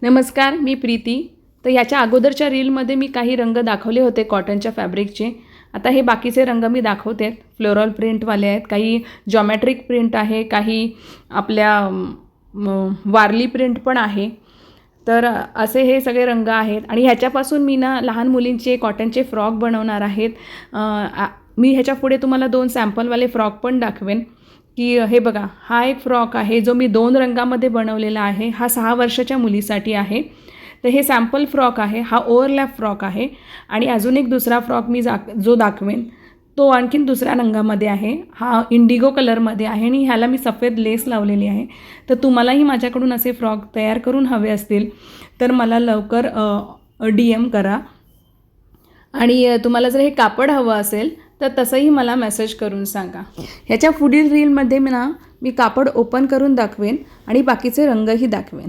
नमस्कार, मी प्रीती. तर ह्याच्या अगोदरच्या रीलमध्ये मी काही रंग दाखवले होते कॉटनच्या फॅब्रिकचे. आता हे बाकीचे रंग मी दाखवते आहेत. फ्लोरल प्रिंटवाले आहेत, काही जॉमेट्रिक प्रिंट आहे, काही आपल्या वारली प्रिंट पण आहे. तर असे हे सगळे रंग आहेत आणि ह्याच्यापासून मी लहान मुलींचे कॉटनचे फ्रॉक बनवणार आहेत. मी ह्याच्या पुढे तुम्हाला 2 सॅम्पलवाले फ्रॉक पण दाखवेन की हे बघा, हा एक फ्रॉक आहे जो मी 2 रंगामध्ये बनवलेला आहे. हा 6 वर्षाच्या मुलीसाठी आहे. तर हे सॅम्पल फ्रॉक आहे, हा ओव्हरलॅप फ्रॉक आहे. आणि अजून एक दुसरा फ्रॉक मी जो दाखवेन तो आणखीन दुसऱ्या रंगामध्ये आहे. हा इंडिगो कलरमध्ये आहे आणि ह्याला मी सफेद लेस लावलेली आहे. तर तुम्हालाही माझ्याकडून असे फ्रॉक तयार करून हवे असतील तर मला लवकर DM करा. आणि तुम्हाला जर हे कापड हवं असेल तर तसंही मला मेसेज करून सांगा. ह्याच्या पुढील रीलमध्ये मी कापड ओपन करून दाखवेन आणि बाकीचे रंगही दाखवेन.